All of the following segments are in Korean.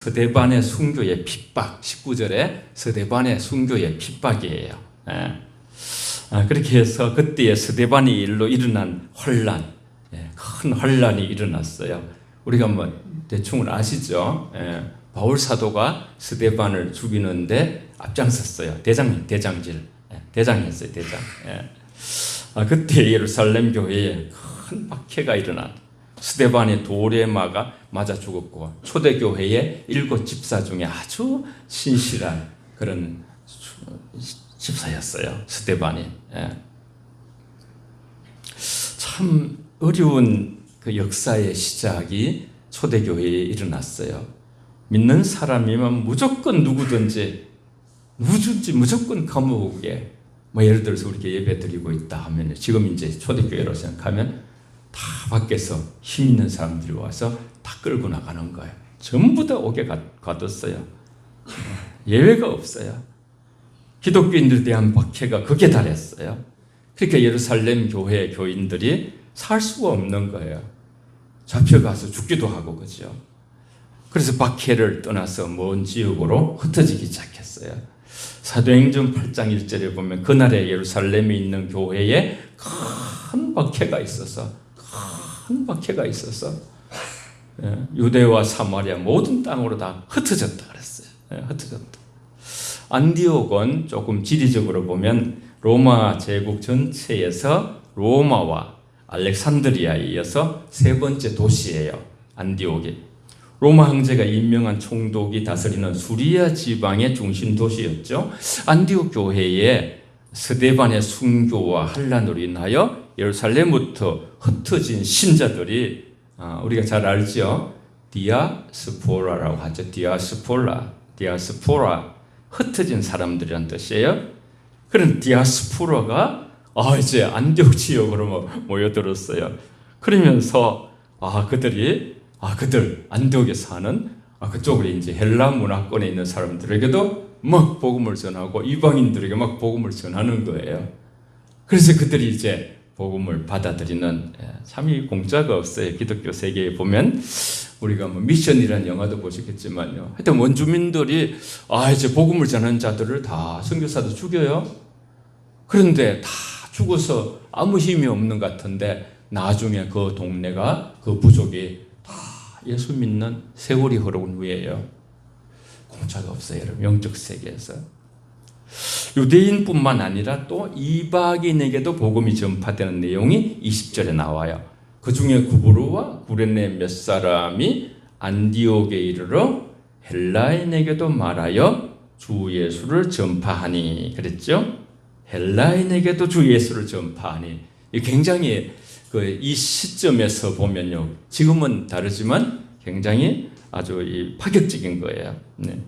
스데반의 순교의 핍박, 19절에 스데반의 순교의 핍박이에요. 그렇게 해서 그때의 스데반의 일로 일어난 혼란, 큰 혼란이 일어났어요. 우리가 뭐 대충 아시죠? 바울 사도가 스데반을 죽이는데 앞장섰어요. 대장했어요. 대장. 그때 예루살렘 교회에 큰 박해가 일어난, 스데반이 돌에 맞아 죽었고, 초대교회의 7 집사 중에 아주 신실한 그런 집사였어요. 스데반이. 참 어려운 그 역사의 시작이 초대교회에 일어났어요. 믿는 사람이면 무조건 누구든지 무조건 감옥에, 예를 들어서 우리가 예배 드리고 있다 하면, 지금 이제 초대교회로 생각하면 다 밖에서 힘 있는 사람들이 와서 다 끌고 나가는 거예요. 전부 다 옥에 가뒀어요. 예외가 없어요. 기독교인들에 대한 박해가 극에 달했어요. 그러니까 예루살렘 교회 교인들이 살 수가 없는 거예요. 잡혀가서 죽기도 하고, 그죠? 그래서 박해를 떠나서 먼 지역으로 흩어지기 시작했어요. 사도행전 8장 1절에 보면 그날에 예루살렘에 있는 교회에 큰 박해가 있어서 유대와 사마리아 모든 땅으로 다 흩어졌다 그랬어요. 흩어졌다. 안디옥은 조금 지리적으로 보면 로마 제국 전체에서 로마와 알렉산드리아에 이어서 3번째 도시예요. 안디옥이. 로마 황제가 임명한 총독이 다스리는 수리아 지방의 중심 도시였죠. 안디옥 교회에 스데반의 순교와 환란으로 인하여 예루살렘부터 흩어진 신자들이, 우리가 잘 알죠. 디아스포라라고 하죠. 디아스포라, 흩어진 사람들이란 뜻이에요. 그런 디아스포라가 이제 안디옥 지역으로 모여들었어요. 그러면서 그들 안디옥에 사는 그쪽으로 이제 헬라 문화권에 있는 사람들에게도 막 복음을 전하고 이방인들에게 막 복음을 전하는 거예요. 그래서 그들이 이제 복음을 받아들이는, 참 공짜가 없어요. 기독교 세계에 보면 우리가 미션이라는 영화도 보셨겠지만요. 하여튼 원주민들이 이제 복음을 전하는 자들을 다 선교사도 죽여요. 그런데 다 죽어서 아무 힘이 없는 것 같은데 나중에 그 동네가, 그 부족이 다 예수 믿는 세월이 흐르는 후에요. 공짜가 없어요, 여러분. 영적 세계에서. 유대인뿐만 아니라 또 이방인에게도 복음이 전파되는 내용이 20절에 나와요. 그 중에 구브로와 구레네 몇 사람이 안디옥에 이르러 헬라인에게도 말하여 주 예수를 전파하니, 그랬죠? 헬라인에게도 주 예수를 전파하니. 굉장히 이 시점에서 보면요, 지금은 다르지만 굉장히 아주 파격적인 거예요.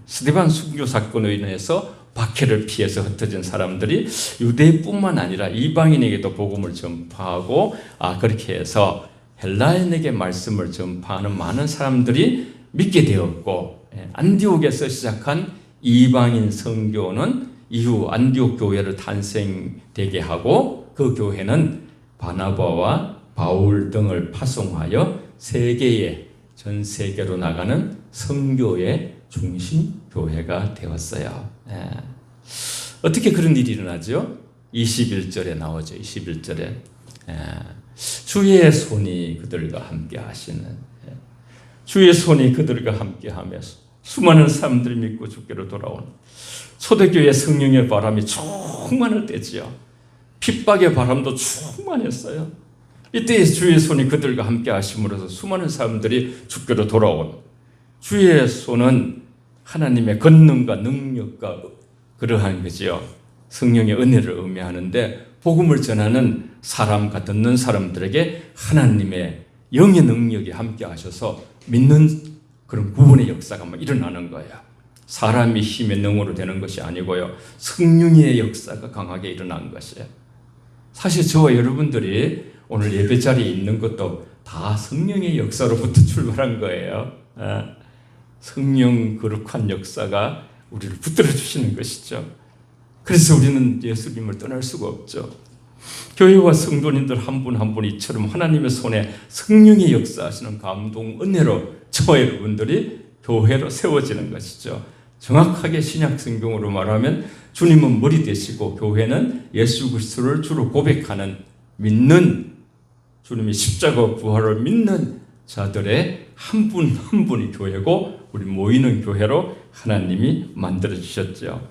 스데반 순교 사건으로 인해서 박해를 피해서 흩어진 사람들이 유대뿐만 아니라 이방인에게도 복음을 전파하고, 그렇게 해서 헬라인에게 말씀을 전파하는 많은 사람들이 믿게 되었고, 안디옥에서 시작한 이방인 선교는 이후 안디옥 교회를 탄생되게 하고, 그 교회는 바나바와 바울 등을 파송하여 전 세계로 나가는 선교의 중심 교회가 되었어요. 어떻게 그런 일이 일어나죠? 21절에 나오죠. 21절에 주의 손이 그들과 함께 하시는, 주의 손이 그들과 함께 하면서 수많은 사람들이 믿고 주께로 돌아오는 초대교회 성령의 바람이 충만할 때지요. 핍박의 바람도 충만했어요. 이때 주의 손이 그들과 함께 하심으로써 수많은 사람들이 주께로 돌아온, 주의 손은 하나님의 권능과 능력과 그러한 거지요. 성령의 은혜를 의미하는데, 복음을 전하는 사람과 듣는 사람들에게 하나님의 영의 능력이 함께 하셔서 믿는 그런 구원의 역사가 일어나는 거예요. 사람이 힘의 능으로 되는 것이 아니고요, 성령의 역사가 강하게 일어난 것이에요. 사실 저와 여러분들이 오늘 예배 자리에 있는 것도 다 성령의 역사로부터 출발한 거예요. 성령 거룩한 역사가 우리를 붙들어 주시는 것이죠. 그래서 우리는 예수님을 떠날 수가 없죠. 교회와 성도님들 한 분 한 분 이처럼 하나님의 손에 성령의 역사하시는 감동, 은혜로 저와 여러분들이 교회로 세워지는 것이죠. 정확하게 신약 성경으로 말하면 주님은 머리 되시고 교회는 예수 그리스도를 주로 고백하는 믿는 주님의 십자가 부활을 믿는 자들의 한 분 한 분이 교회고 우리 모이는 교회로 하나님이 만들어 주셨죠.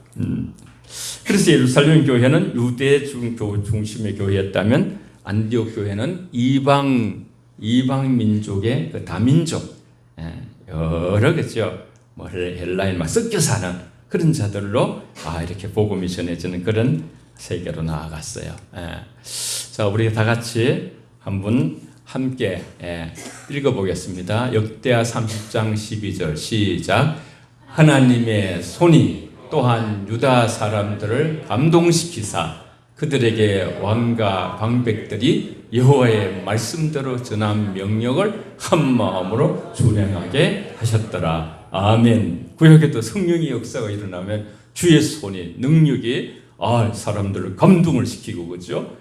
그래서 예루살렘 교회는 유대 중심의 교회였다면 안디옥 교회는 이방 민족의 그 다민족 여러 개죠. 뭐 헬라인 막 섞여 사는 그런 자들로 이렇게 복음이 전해지는 그런 세계로 나아갔어요. 자, 우리 다 같이 한번 함께 읽어보겠습니다. 역대하 30장 12절 시작. 하나님의 손이 또한 유다 사람들을 감동시키사 그들에게 왕과 방백들이 여호와의 말씀대로 전한 명령을 한 마음으로 준행하게 하셨더라. 아멘. 구약에도 성령의 역사가 일어나면 주의 손이 능력이 사람들을 감동을 시키고 그죠?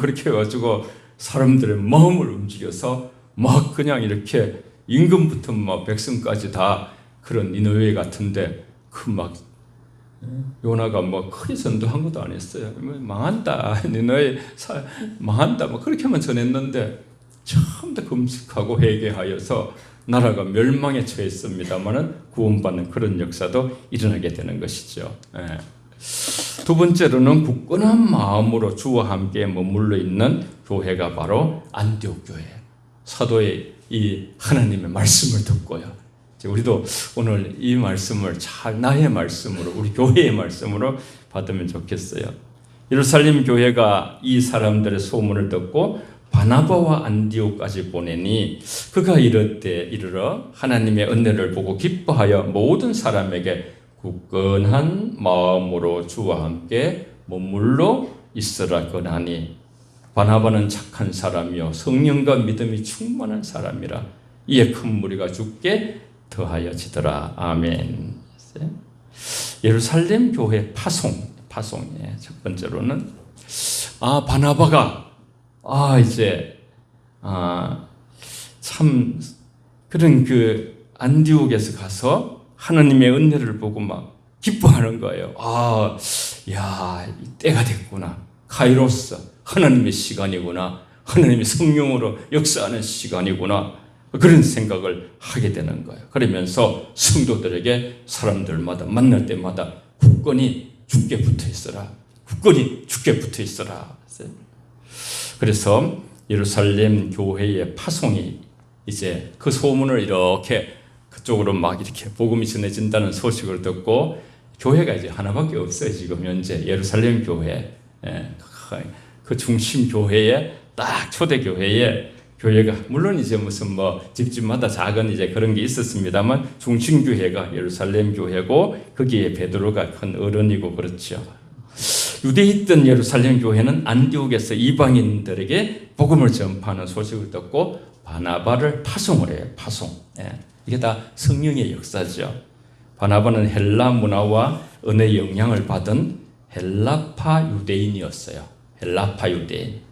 그렇게 해가지고 사람들의 마음을 움직여서 막 그냥 이렇게 임금부터 막 백성까지 다 그런 니느웨 같은데 막 요나가 뭐 크게 전도한 것도 안 했어요. 망한다, 니느웨 망한다, 뭐 그렇게만 전했는데 처음 다 금식하고 회개하여서 나라가 멸망에 처했습니다만은 구원받는 그런 역사도 일어나게 되는 것이죠. 두 번째로는 굳건한 마음으로 주와 함께 머물러 있는 교회가 바로 안디옥 교회. 사도의 이 하나님의 말씀을 듣고요. 우리도 오늘 이 말씀을 잘 나의 말씀으로 우리 교회의 말씀으로 받으면 좋겠어요. 예루살렘 교회가 이 사람들의 소문을 듣고 바나바와 안디옥까지 보내니 그가 이르러 하나님의 은혜를 보고 기뻐하여 모든 사람에게 굳건한 마음으로 주와 함께 머물러 있으라 권하니 바나바는 착한 사람이요 성령과 믿음이 충만한 사람이라 이에 큰 무리가 죽게 더하여지더라. 아멘. 예루살렘 교회 파송. 첫 번째로는 바나바가 참 그런 그 안디옥에서 가서 하나님의 은혜를 보고 막 기뻐하는 거예요. 때가 됐구나. 카이로스 하나님의 시간이구나. 하나님의 성령으로 역사하는 시간이구나. 그런 생각을 하게 되는 거예요. 그러면서 성도들에게 사람들마다 만날 때마다 굳건히 주께 붙어 있어라. 굳건히 주께 붙어 있어라. 그래서 예루살렘 교회의 파송이 이제 그 소문을 이렇게 그쪽으로 막 이렇게 복음이 전해진다는 소식을 듣고 교회가 이제 하나밖에 없어요. 지금 현재 예루살렘 교회 그 중심 교회에 딱 초대 교회에 교회가 물론 이제 무슨 뭐 집집마다 작은 이제 그런 게 있었습니다만 중심 교회가 예루살렘 교회고 거기에 베드로가 큰 어른이고 그렇죠. 유대에 있던 예루살렘 교회는 안디옥에서 이방인들에게 복음을 전파하는 소식을 듣고 바나바를 파송을 해요. 파송. 이게 다 성령의 역사죠. 바나바는 헬라 문화와 은혜의 영향을 받은 헬라파 유대인이었어요. 헬라파 유대인.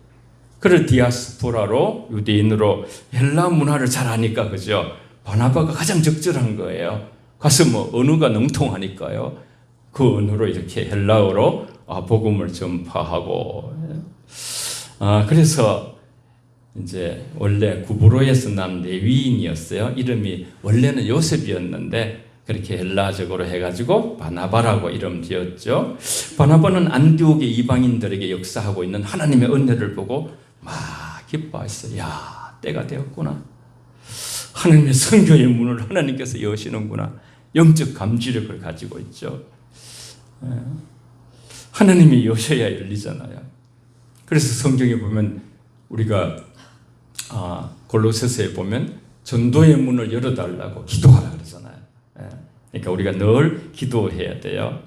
그를 디아스포라로 유대인으로 헬라 문화를 잘 아니까 그죠? 바나바가 가장 적절한 거예요. 가서 뭐 언어가 능통하니까요. 그 언어로 이렇게 헬라어로 복음을 전파하고 그래서 이제 원래 구브로에서 난 레위인이었어요. 이름이 원래는 요셉이었는데 그렇게 헬라적으로 해가지고 바나바라고 이름 지었죠. 바나바는 안디옥의 이방인들에게 역사하고 있는 하나님의 은혜를 보고 막 기뻐했어요. 때가 되었구나. 하나님의 선교의 문을 하나님께서 여시는구나. 영적 감지력을 가지고 있죠. 하나님이 여셔야 열리잖아요. 그래서 성경에 보면 우리가 골로새서에 보면 전도의 문을 열어달라고 기도하라 그러잖아요. 그러니까 우리가 늘 기도해야 돼요.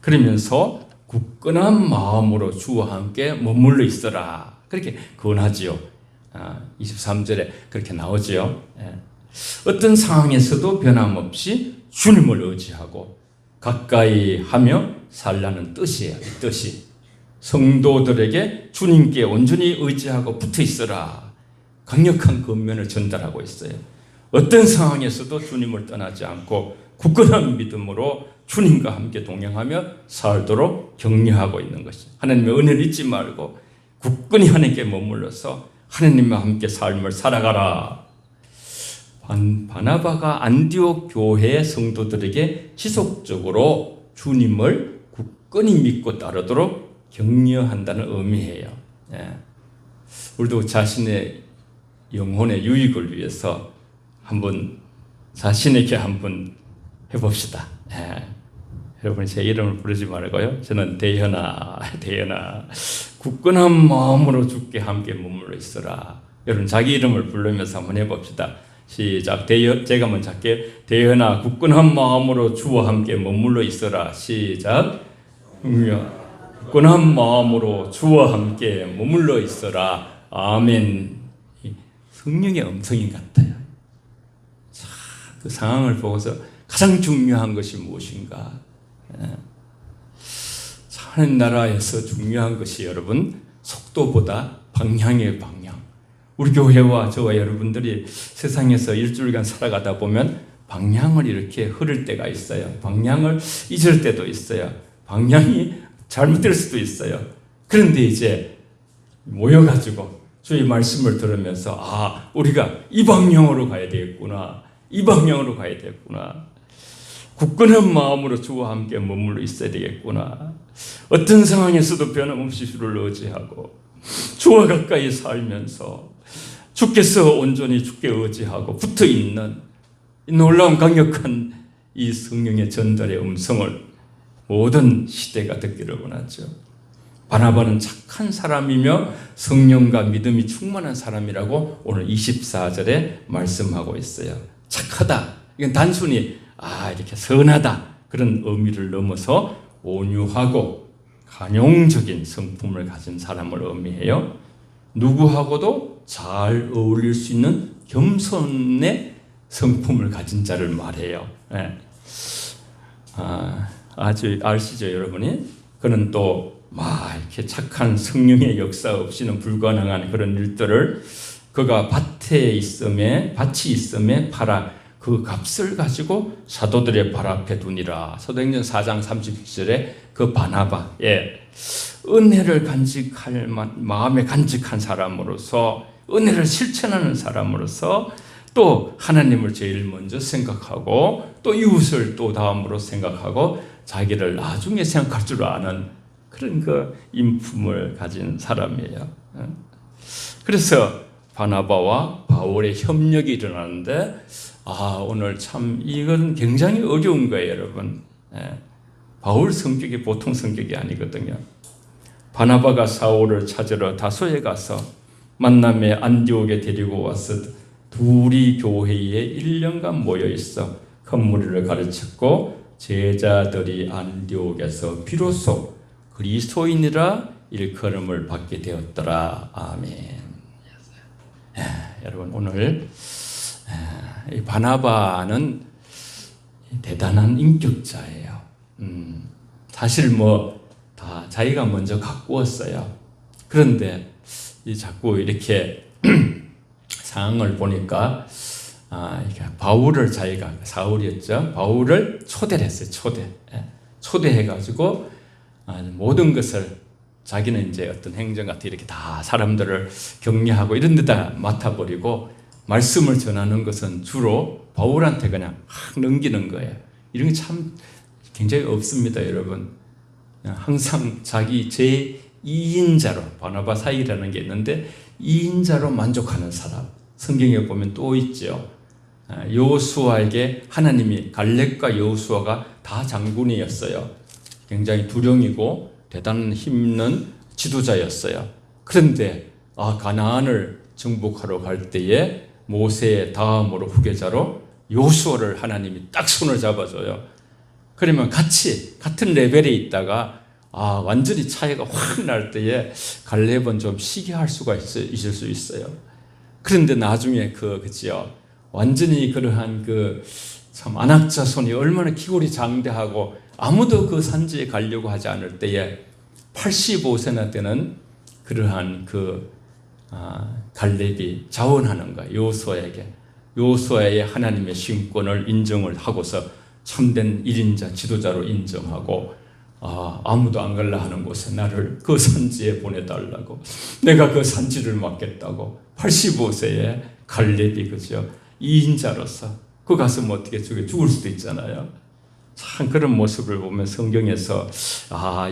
그러면서 굳건한 마음으로 주와 함께 머물러 있어라. 그렇게 권하지요. 23절에 그렇게 나오지요. 어떤 상황에서도 변함없이 주님을 의지하고 가까이 하며 살라는 뜻이에요. 이 뜻이. 성도들에게 주님께 온전히 의지하고 붙어 있어라. 강력한 권면을 전달하고 있어요. 어떤 상황에서도 주님을 떠나지 않고 굳건한 믿음으로 주님과 함께 동행하며 살도록 격려하고 있는 것이, 하나님의 은혜를 잊지 말고 굳건히 하나님께 머물러서 하나님과 함께 삶을 살아가라. 바나바가 안디옥 교회의 성도들에게 지속적으로 주님을 굳건히 믿고 따르도록 격려한다는 의미예요. 우리도 자신의 영혼의 유익을 위해서 한번 자신에게 한번 해봅시다. 여러분 제 이름을 부르지 말고요. 저는 대현아 굳건한 마음으로 주께 함께 머물러 있어라. 여러분 자기 이름을 부르면서 한번 해봅시다. 시작. 제가 먼저 할게요. 대현아 굳건한 마음으로 주와 함께 머물러 있어라. 시작. 굳건한 마음으로 주와 함께 머물러 있어라. 아멘. 성령의 음성인 것 같아요. 자, 그 상황을 보고서 가장 중요한 것이 무엇인가? 하나님 나라에서 중요한 것이 여러분 속도보다 방향의 방향. 우리 교회와 저와 여러분들이 세상에서 일주일간 살아가다 보면 방향을 이렇게 흐를 때가 있어요. 방향을 잊을 때도 있어요. 방향이 잘못될 수도 있어요. 그런데 이제 모여가지고 주의 말씀을 들으면서 우리가 이 방향으로 가야 되겠구나. 이 방향으로 가야 되겠구나. 굳건한 마음으로 주와 함께 머물러 있어야 되겠구나. 어떤 상황에서도 변함없이 주를 의지하고 주와 가까이 살면서 주께서 온전히 주께 의지하고 붙어있는 놀라운 강력한 이 성령의 전달의 음성을 모든 시대가 듣기를 원하죠. 바나바는 착한 사람이며 성령과 믿음이 충만한 사람이라고 오늘 24절에 말씀하고 있어요. 착하다. 이건 단순히 이렇게 선하다 그런 의미를 넘어서 온유하고 관용적인 성품을 가진 사람을 의미해요. 누구하고도 잘 어울릴 수 있는 겸손의 성품을 가진 자를 말해요. 아주 아시죠 여러분이? 그는 또 이렇게 착한 성령의 역사 없이는 불가능한 그런 일들을 그가 밭이 있음에 팔아 그 값을 가지고 사도들의 발 앞에 두니라. 사도행전 4장 30절에 그 바나바, 은혜를 간직할 마음에 간직한 사람으로서 은혜를 실천하는 사람으로서 또 하나님을 제일 먼저 생각하고 또 이웃을 또 다음으로 생각하고 자기를 나중에 생각할 줄 아는 그런 그 인품을 가진 사람이에요. 그래서 바나바와 바울의 협력이 일어나는데 오늘 참 이건 굉장히 어려운 거예요, 여러분. 바울 성격이 보통 성격이 아니거든요. 바나바가 사울을 찾으러 다소에 가서 만남에 안디옥에 데리고 와서 둘이 교회에 1년간 모여 있어 큰 무리를 가르쳤고 제자들이 안디옥에서 비로소 그리스도인이라 일컬음을 받게 되었더라. 아멘. 여러분 오늘 이 바나바는 대단한 인격자예요. 사실 다 자기가 먼저 가꾸었어요. 그런데 자꾸 이렇게 상황을 보니까 바울을 자기가 사울이었죠. 바울을 초대를 했어요. 초대해가지고 모든 것을 자기는 이제 어떤 행정 같은 이렇게 다 사람들을 격려하고 이런 데다 맡아버리고 말씀을 전하는 것은 주로 바울한테 그냥 넘기는 거예요. 이런 게 참 굉장히 없습니다, 여러분. 항상 자기 제2인자로 바나바 사이라는 게 있는데 2인자로 만족하는 사람. 성경에 보면 또 있죠. 여호수아에게 하나님이 갈렙과 여호수아가 다 장군이었어요. 굉장히 두령이고 대단한 힘있는 지도자였어요. 그런데 가나안을 정복하러 갈 때에 모세의 다음으로 후계자로 여호수아를 하나님이 딱 손을 잡아줘요. 그러면 같은 레벨에 있다가 완전히 차이가 확 날 때에 갈렙은 좀 시기할 수가 있을 수 있어요. 그런데 나중에 그죠 완전히 그러한 참 안악자손이 얼마나 기골이 장대하고 아무도 그 산지에 가려고 하지 않을 때에 85세나 되는 그러한 갈렙이 자원하는 거예요. 여호수아에게. 요수아의 하나님의 신권을 인정을 하고서 참된 1인자 지도자로 인정하고 아무도 안 갈라 하는 곳에 나를 그 산지에 보내달라고, 내가 그 산지를 맡겠다고 85세에 갈렙이 그죠 2인자로서 그 가서 뭐 어떻게 죽을 수도 있잖아요. 참 그런 모습을 보면 성경에서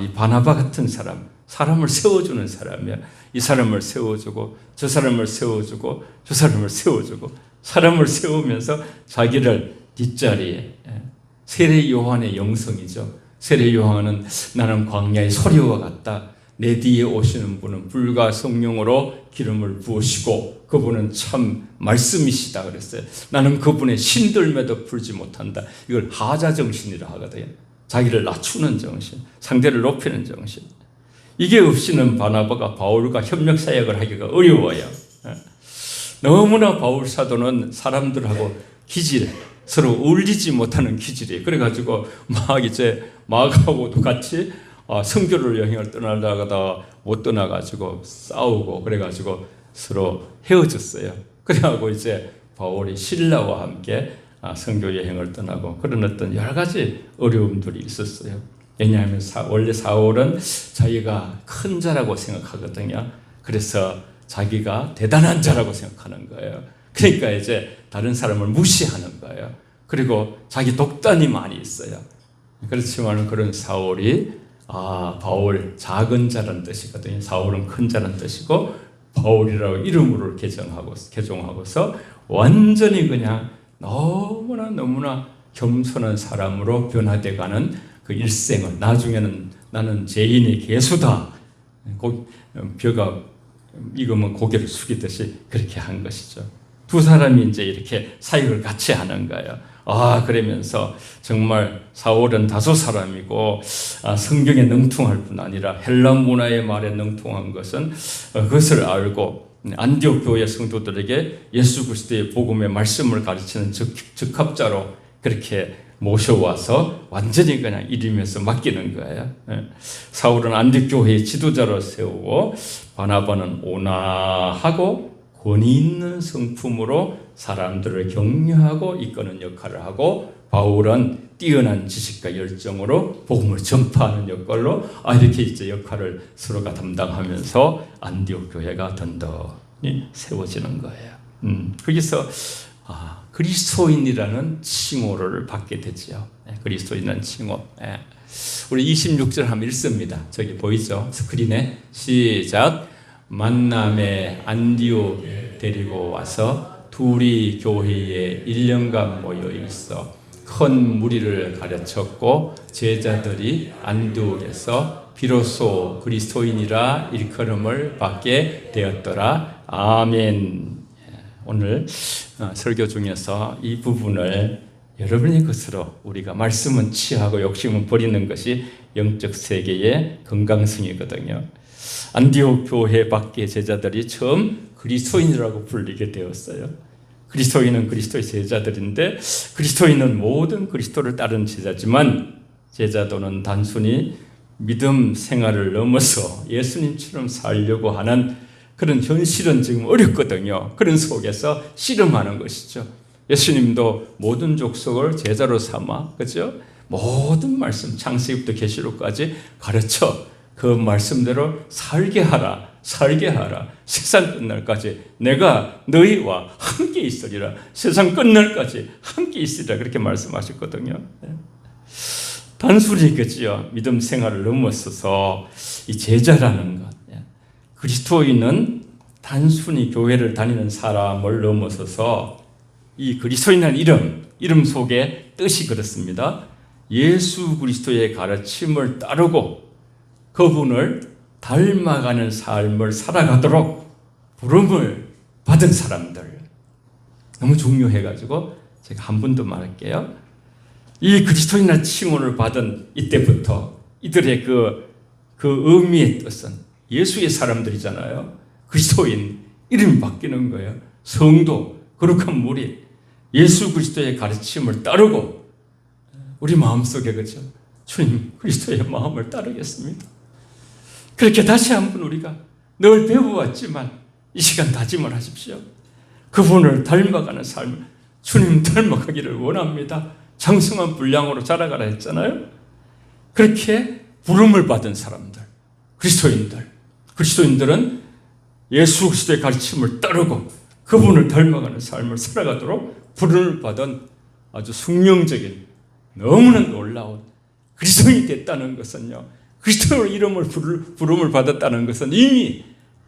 이 바나바 같은 사람을 세워주는 사람이야. 이 사람을 세워주고 저 사람을 세워주고 저 사람을 세워주고 사람을 세우면서 자기를 뒷자리에, 세례 요한의 영성이죠. 세례 요한은 나는 광야의 소리와 같다. 내 뒤에 오시는 분은 불과 성령으로 기름을 부으시고 그분은 참 말씀이시다 그랬어요. 나는 그분의 신들매도 풀지 못한다. 이걸 하자정신이라 하거든요. 자기를 낮추는 정신, 상대를 높이는 정신. 이게 없이는 바나바가 바울과 협력 사역을 하기가 어려워요. 너무나 바울 사도는 사람들하고 서로 어울리지 못하는 기질이에요. 그래가지고 마가하고도 같이 선교를 여행을 떠나다가 못 떠나가지고 싸우고 그래가지고 서로 헤어졌어요. 그래가지고 이제 바울이 신라와 함께 선교 여행을 떠나고 그런 어떤 여러 가지 어려움들이 있었어요. 왜냐하면 원래 사울은 자기가 큰 자라고 생각하거든요. 그래서 자기가 대단한 자라고 생각하는 거예요. 그러니까 이제 다른 사람을 무시하는 거예요. 그리고 자기 독단이 많이 있어요. 그렇지만 그런 사울이 바울 작은 자란 뜻이거든요. 사울은 큰 자란 뜻이고 바울이라고 이름으로 개종하고서 완전히 그냥 너무나 겸손한 사람으로 변화돼가는 그 일생을, 나중에는 나는 죄인의 개수다, 벼가 익으면 고개를 숙이듯이 그렇게 한 것이죠. 두 사람이 이제 이렇게 사역을 같이 하는 거예요. 그러면서 정말 사울은 다소 사람이고 성경에 능통할 뿐 아니라 헬라 문화의 말에 능통한 것은 그것을 알고 안디옥 교회 성도들에게 예수 그리스도의 복음의 말씀을 가르치는 적합자로 그렇게 모셔와서 완전히 그냥 일임에서 맡기는 거예요. 사울은 안디옥 교회의 지도자로 세우고 바나바는 온화하고 권위 있는 성품으로 사람들을 격려하고 이끄는 역할을 하고 바울은 뛰어난 지식과 열정으로 복음을 전파하는 역할로 이렇게 이제 역할을 서로가 담당하면서 안디옥 교회가 든든히 세워지는 거예요. 거기서 그리스도인이라는 칭호를 받게 되죠. 그리스도인이라는 칭호. 우리 26절 한번 읽습니다. 저기 보이죠? 스크린에 시작. 만남에 안디옥 데리고 와서 둘이 교회에 1년간 모여 있어 큰 무리를 가르쳤고 제자들이 안디옥에서 비로소 그리스도인이라 일컬음을 받게 되었더라. 아멘. 오늘 설교 중에서 이 부분을 여러분의 것으로 우리가 말씀은 취하고 욕심은 버리는 것이 영적 세계의 건강성이거든요. 안디옥 교회 밖의 제자들이 처음 그리스도인이라고 불리게 되었어요. 그리스도인은 그리스도의 제자들인데 그리스도인은 모든 그리스도를 따르는 제자지만 제자도는 단순히 믿음 생활을 넘어서 예수님처럼 살려고 하는 그런 현실은 지금 어렵거든요. 그런 속에서 씨름하는 것이죠. 예수님도 모든 족속을 제자로 삼아, 그죠? 모든 말씀, 창세기부터 계시록까지 가르쳐 그 말씀대로 살게 하라. 세상 끝날까지 내가 너희와 함께 있으리라. 세상 끝날까지 함께 있으리라. 그렇게 말씀하셨거든요. 단순히 그죠? 믿음 생활을 넘어서서 이 제자라는 것. 그리스도인은 단순히 교회를 다니는 사람을 넘어서서 이 그리스도인이라는 이름 속에 뜻이 그렇습니다. 예수 그리스도의 가르침을 따르고 그분을 닮아가는 삶을 살아가도록 부름을 받은 사람들. 너무 중요해가지고 제가 한 번 더 말할게요. 이 그리스도인이라는 칭호를 받은 이때부터 이들의 그 의미의 뜻은 예수의 사람들이잖아요. 그리스도인 이름이 바뀌는 거예요. 성도, 거룩한 무리, 예수 그리스도의 가르침을 따르고 우리 마음속에 그죠? 주님 그리스도의 마음을 따르겠습니다. 그렇게 다시 한번 우리가 늘 배워왔지만 이 시간 다짐을 하십시오. 그분을 닮아가는 삶을, 주님 닮아가기를 원합니다. 장성한 분량으로 자라가라 했잖아요. 그렇게 부름을 받은 사람들, 그리스도인들은 예수 그리스도의 가르침을 따르고 그분을 닮아가는 삶을 살아가도록 부름을 받은 아주 숙명적인, 너무나 놀라운 그리스도인이 됐다는 것은요, 그리스도의 이름을 부름을 받았다는 것은 이미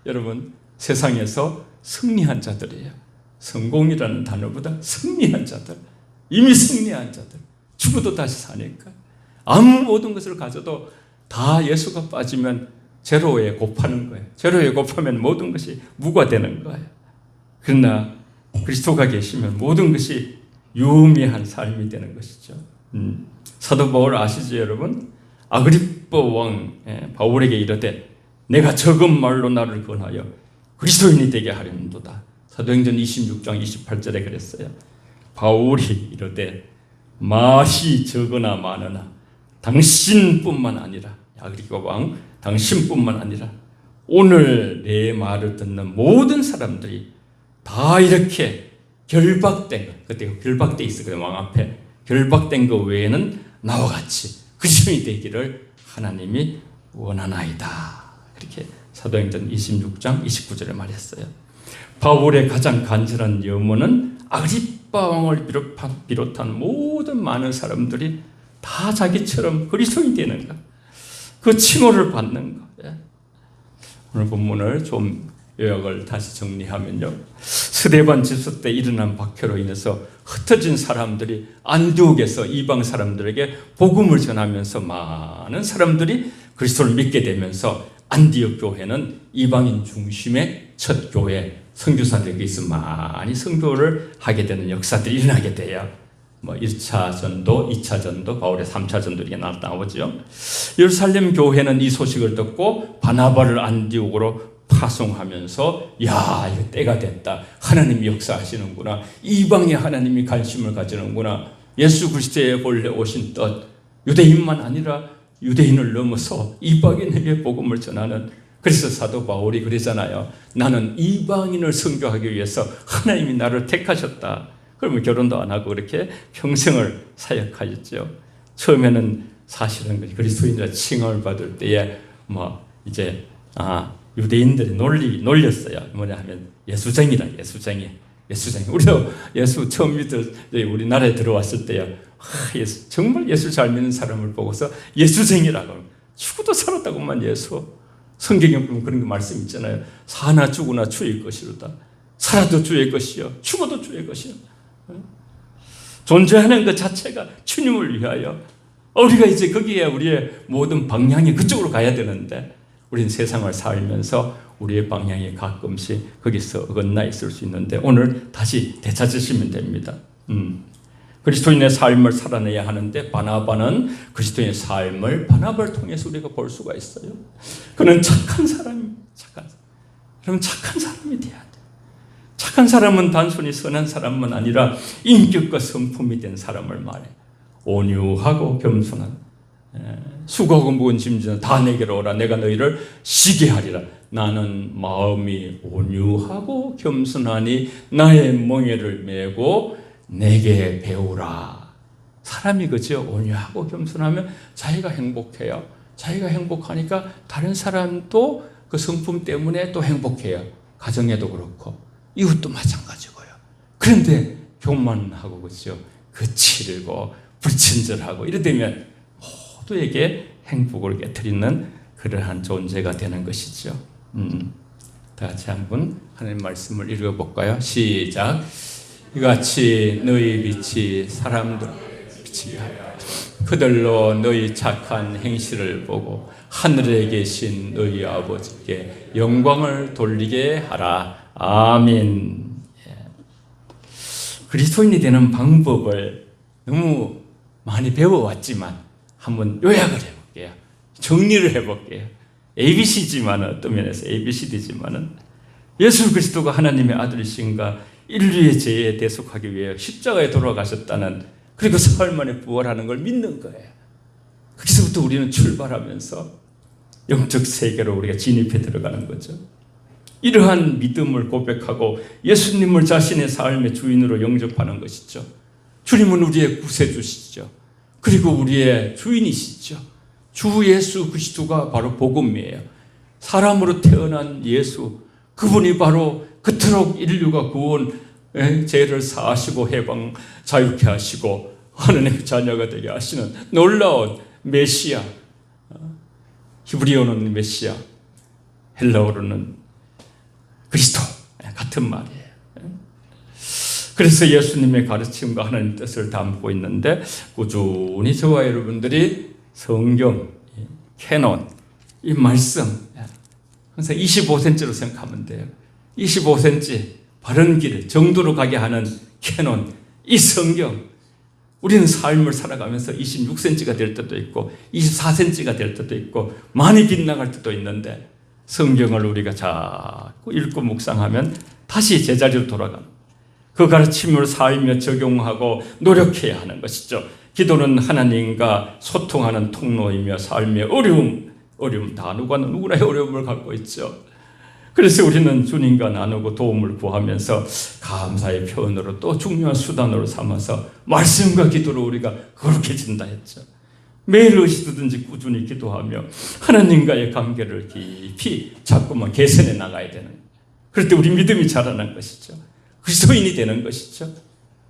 여러분 세상에서 승리한 자들이에요. 성공이라는 단어보다 승리한 자들, 이미 승리한 자들, 죽어도 다시 사니까 아무 모든 것을 가져도 다 예수가 빠지면 제로에 곱하는 거예요. 제로에 곱하면 모든 것이 무가 되는 거예요. 그러나 그리스도가 계시면 모든 것이 유의미한 삶이 되는 것이죠. 사도 바울 아시죠, 여러분? 아그리빠 왕 바울에게 이르되 내가 적은 말로 나를 권하여 그리스도인이 되게 하려는도다. 사도행전 26장 28절에 그랬어요. 바울이 이르되 맛이 적으나 많으나 당신뿐만 아니라, 아그리빠 왕 당신뿐만 아니라 오늘 내 말을 듣는 모든 사람들이 다 이렇게 결박된 것, 그때 결박돼 있었거든요. 왕 앞에 결박된 것 외에는 나와 같이 그리스도인이 되기를 하나님이 원하나이다. 그렇게 사도행전 26장 29절에 말했어요. 바울의 가장 간절한 염원은 아그리빠 왕을 비롯한 모든 많은 사람들이 다 자기처럼 그리스도인이 되는 것, 그 칭호를 받는 것. 오늘 본문을 좀 요약을 다시 정리하면요, 스데반 집사 때 일어난 박해로 인해서 흩어진 사람들이 안디옥에서 이방 사람들에게 복음을 전하면서 많은 사람들이 그리스도를 믿게 되면서 안디옥 교회는 이방인 중심의 첫 교회, 선교사들에게 있어 많이 선교를 하게 되는 역사들이 일어나게 돼요. 1차 전도, 2차 전도, 바울의 3차 전도 이렇게 나오죠. 예루살렘 교회는 이 소식을 듣고 바나바를 안디옥으로 파송하면서 야, 이거 때가 됐다. 하나님이 역사하시는구나. 이방의 하나님이 관심을 가지는구나. 예수 그리스도의 본래 오신 뜻, 유대인만 아니라 유대인을 넘어서 이방인에게 복음을 전하는, 그래서 사도 바울이 그러잖아요. 나는 이방인을 선교하기 위해서 하나님이 나를 택하셨다. 그러면 결혼도 안 하고 그렇게 평생을 사역하셨죠. 처음에는 사실은 그리스도인이라 칭함을 받을 때에 이제 유대인들이 놀렸어요. 뭐냐 하면 예수쟁이라, 예수쟁이. 우리도 예수 처음 우리나라에 들어왔을 때요, 정말 예수 잘 믿는 사람을 보고서 예수쟁이라고, 죽어도 살았다고만 예수. 성경에 보면 그런 말씀 있잖아요. 사나 죽으나 주의 것이로다. 살아도 주의 것이요, 죽어도 주의 것이요. 존재하는 것 자체가 주님을 위하여. 우리가 이제 거기에 우리의 모든 방향이 그쪽으로 가야 되는데, 우리는 세상을 살면서 우리의 방향이 가끔씩 거기서 어긋나 있을 수 있는데, 오늘 다시 되찾으시면 됩니다. 그리스도인의 삶을 살아내야 하는데, 바나바는 그리스도인의 삶을 바나바를 통해서 우리가 볼 수가 있어요. 그는 착한 사람입니다. 그럼 착한 사람이 돼야 돼. 착한 사람은 단순히 선한 사람만 아니라 인격과 성품이 된 사람을 말해. 온유하고 겸손한, 수고하고 무거운 짐지는 다 내게로 오라. 내가 너희를 쉬게 하리라. 나는 마음이 온유하고 겸손하니 나의 멍에를 메고 내게 배우라. 사람이 그죠? 온유하고 겸손하면 자기가 행복해요. 자기가 행복하니까 다른 사람도 그 성품 때문에 또 행복해요. 가정에도 그렇고 이웃도 마찬가지고요. 그런데 교만하고 그죠? 거칠고 불친절하고 이러되면 모두에게 행복을 깨뜨리는 그러한 존재가 되는 것이죠. 다 같이 한번 하나님 말씀을 읽어볼까요? 시작. 이같이 너희 빛이 사람들 빛이 하여 그들로 너희 착한 행실을 보고 하늘에 계신 너희 아버지께 영광을 돌리게 하라. 아멘. 그리스도인이 되는 방법을 너무 많이 배워왔지만 한번 요약을 해볼게요. 정리를 해볼게요. ABC지만 어떤 면에서 ABCD지만은 예수 그리스도가 하나님의 아들이신가, 인류의 죄에 대속하기 위해 십자가에 돌아가셨다는, 그리고 사흘 만에 부활하는 걸 믿는 거예요. 거기서부터 우리는 출발하면서 영적 세계로 우리가 진입해 들어가는 거죠. 이러한 믿음을 고백하고 예수님을 자신의 삶의 주인으로 영접하는 것이죠. 주님은 우리의 구세주시죠. 그리고 우리의 주인이시죠. 주 예수 그리스도가 바로 복음이에요. 사람으로 태어난 예수, 그분이 바로 그토록 인류가 구원, 죄를 사하시고 해방 자유케 하시고 하나님의 자녀가 되게 하시는 놀라운 메시아, 히브리어는 메시아, 헬라어로는 그리스도 같은 말이에요. 그래서 예수님의 가르침과 하나님의 뜻을 담고 있는데 꾸준히 저와 여러분들이 성경, 캐논, 이 말씀 항상 25cm로 생각하면 돼요. 25cm 바른 길, 정도로 가게 하는 캐논, 이 성경. 우리는 삶을 살아가면서 26cm가 될 때도 있고 24cm가 될 때도 있고 많이 빗나갈 때도 있는데 성경을 우리가 자꾸 읽고 묵상하면 다시 제자리로 돌아가는, 그 가르침을 살며 적용하고 노력해야 하는 것이죠. 기도는 하나님과 소통하는 통로이며 삶의 어려움 다 누구나 어려움을 갖고 있죠. 그래서 우리는 주님과 나누고 도움을 구하면서 감사의 표현으로 또 중요한 수단으로 삼아서 말씀과 기도로 우리가 거룩해진다 했죠. 매일 의시든지 꾸준히 기도하며 하나님과의 관계를 깊이 자꾸만 개선해 나가야 되는, 그럴 때 우리 믿음이 자라는 것이죠. 그리스도인이 되는 것이죠.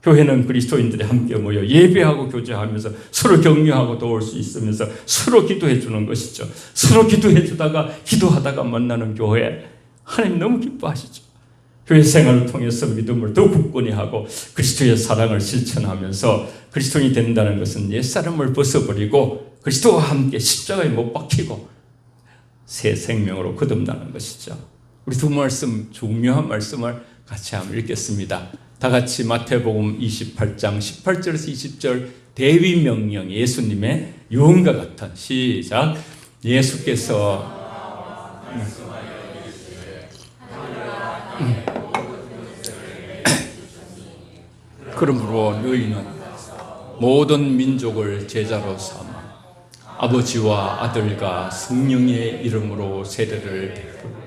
교회는 그리스도인들이 함께 모여 예배하고 교제하면서 서로 격려하고 도울 수 있으면서 서로 기도해 주는 것이죠. 서로 기도해 주다가 기도하다가 만나는 교회, 하나님 너무 기뻐하시죠. 교회 생활을 통해서 믿음을 더 굳건히 하고 그리스도의 사랑을 실천하면서 그리스도인이 된다는 것은 옛사람을 벗어버리고 그리스도와 함께 십자가에 못 박히고 새 생명으로 거듭나는 것이죠. 우리 두 말씀, 중요한 말씀을 같이 한번 읽겠습니다. 다 같이 마태복음 28장 18절에서 20절 대위 명령, 예수님의 유언과 같은, 시작. 예수께서 그러므로 너희는 모든 민족을 제자로 삼아 아버지와 아들과 성령의 이름으로 세례를 베풀고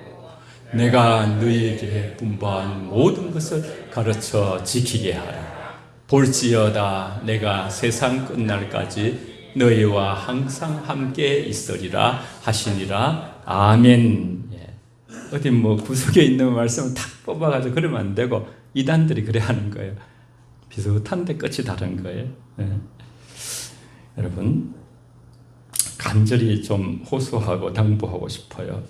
내가 너희에게 분부한 모든 것을 가르쳐 지키게 하라. 볼지어다 내가 세상 끝날까지 너희와 항상 함께 있으리라 하시니라. 아멘. 어디 구석에 있는 말씀을 탁 뽑아가지고 그러면 안 되고 이단들이 그래 하는 거예요. 비슷한데 끝이 다른 거예요. 여러분, 간절히 좀 호소하고 당부하고 싶어요.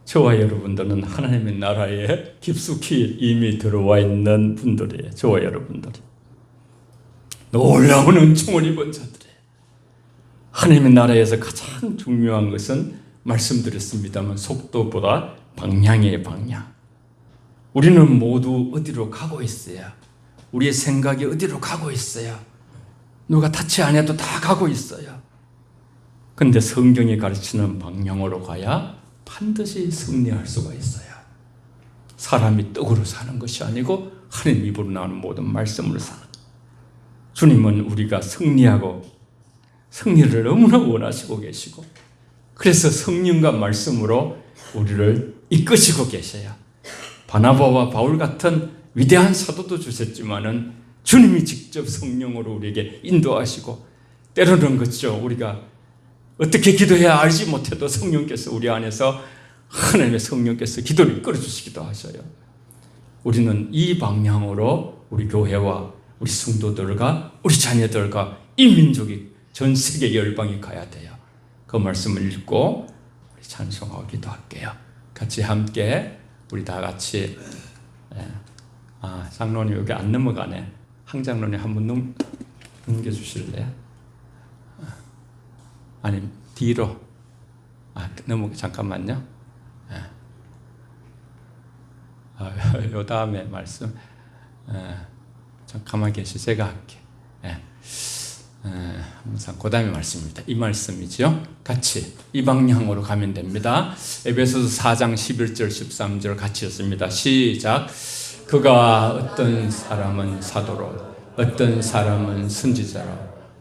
저와 여러분들은 하나님의 나라에 깊숙이 이미 들어와 있는 분들이에요. 저와 여러분들이 놀라운 은총을 입은 자들이에요. 하나님의 나라에서 가장 중요한 것은 말씀드렸습니다만 속도보다 방향이에요. 방향. 우리는 모두 어디로 가고 있어요. 우리의 생각이 어디로 가고 있어요. 누가 타치 안 해도 다 가고 있어요. 그런데 성경이 가르치는 방향으로 가야 반드시 승리할 수가 있어요. 사람이 떡으로 사는 것이 아니고 하나님 입으로 나오는 모든 말씀으로 사는, 주님은 우리가 승리하고 승리를 너무나 원하시고 계시고 그래서 성령과 말씀으로 우리를 이끄시고 계셔요. 바나바와 바울 같은 위대한 사도도 주셨지만은 주님이 직접 성령으로 우리에게 인도하시고, 때로는 그렇죠. 우리가 어떻게 기도해야 알지 못해도 성령께서 우리 안에서, 하나님의 성령께서 기도를 이끌어 주시기도 하셔요. 우리는 이 방향으로 우리 교회와 우리 성도들과 우리 자녀들과 이 민족이, 전 세계 열방이 가야 돼요. 그 말씀을 읽고 우리 찬송하고 기도할게요. 같이 함께 우리 다 같이. 장로님 여기 안 넘어가네. 황 장로님 한번 넘겨주실래요? 아니 뒤로. 잠깐만요. 요 다음에 말씀. 좀 가만히 계시. 제가 할게. 항상 그 다음에 말씀입니다. 이 말씀이죠. 같이 이 방향으로 가면 됩니다. 에베소서 4장 11절 13절 같이 읽습니다. 시작. 그가 어떤 사람은 사도로, 어떤 사람은 선지자로,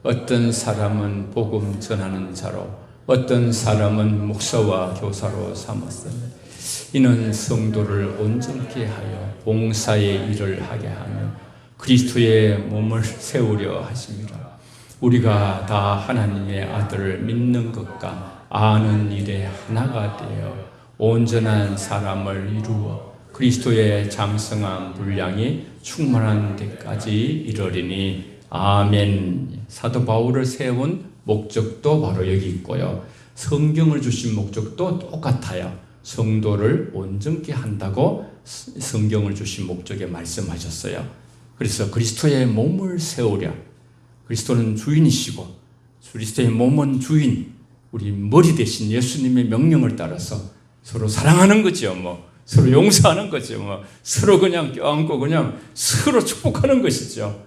어떤 사람은 복음 전하는 자로, 어떤 사람은 목사와 교사로 삼았으니 이는 성도를 온전케 하여 봉사의 일을 하게 하며 그리스도의 몸을 세우려 하십니다. 우리가 다 하나님의 아들을 믿는 것과 아는 일에 하나가 되어 온전한 사람을 이루어 그리스도의 장성한 분량이 충만한 데까지 이르리니 아멘. 사도 바울을 세운 목적도 바로 여기 있고요. 성경을 주신 목적도 똑같아요. 성도를 온전케 한다고 성경을 주신 목적에 말씀하셨어요. 그래서 그리스도의 몸을 세우려. 그리스도는 주인이시고 그리스도의 몸은 주인, 우리 머리 대신 예수님의 명령을 따라서 서로 사랑하는 거죠. 서로 용서하는 거죠. 서로 그냥 껴안고 그냥 서로 축복하는 것이죠.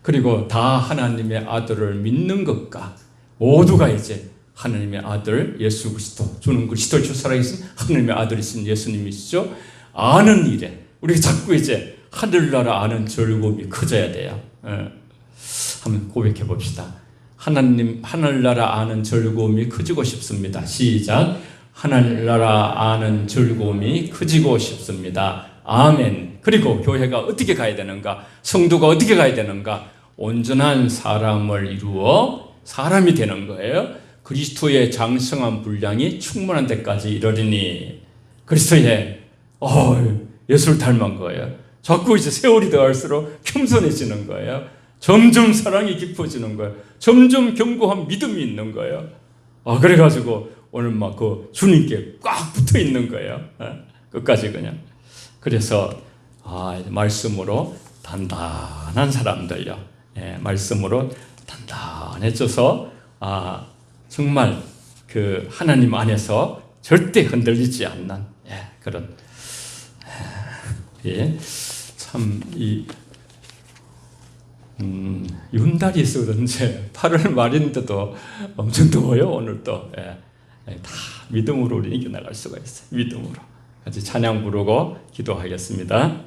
그리고 다 하나님의 아들을 믿는 것과 모두가 이제 하나님의 아들 예수 그리스도, 주는 그리스도를 주 살아계신 하나님의 아들이신 예수님이시죠. 아는 일에 우리가 자꾸 이제 하늘나라 아는 즐거움이 커져야 돼요. 한번 고백해 봅시다. 하늘나라 아는 즐거움이 커지고 싶습니다. 시작. 하늘나라 아는 즐거움이 커지고 싶습니다. 아멘. 그리고 교회가 어떻게 가야 되는가? 성도가 어떻게 가야 되는가? 온전한 사람을 이루어 사람이 되는 거예요. 그리스도의 장성한 분량이 충만한 데까지 이르리니. 그리스도의 예수를 닮은 거예요. 자꾸 이제 세월이 더할수록 겸손해지는 거예요. 점점 사랑이 깊어지는 거예요. 점점 견고한 믿음이 있는 거예요. 그래가지고 오늘 막 그 주님께 꽉 붙어 있는 거예요. 끝까지 그냥. 그래서 말씀으로 단단한 사람들요. 말씀으로 단단해져서 정말 그 하나님 안에서 절대 흔들리지 않는 그런 참 이 윤달이 있어 그런지 8월 말인데도 엄청 더워요. 오늘도 다 믿음으로 우리 이겨나갈 수가 있어요. 믿음으로 같이 찬양 부르고 기도하겠습니다.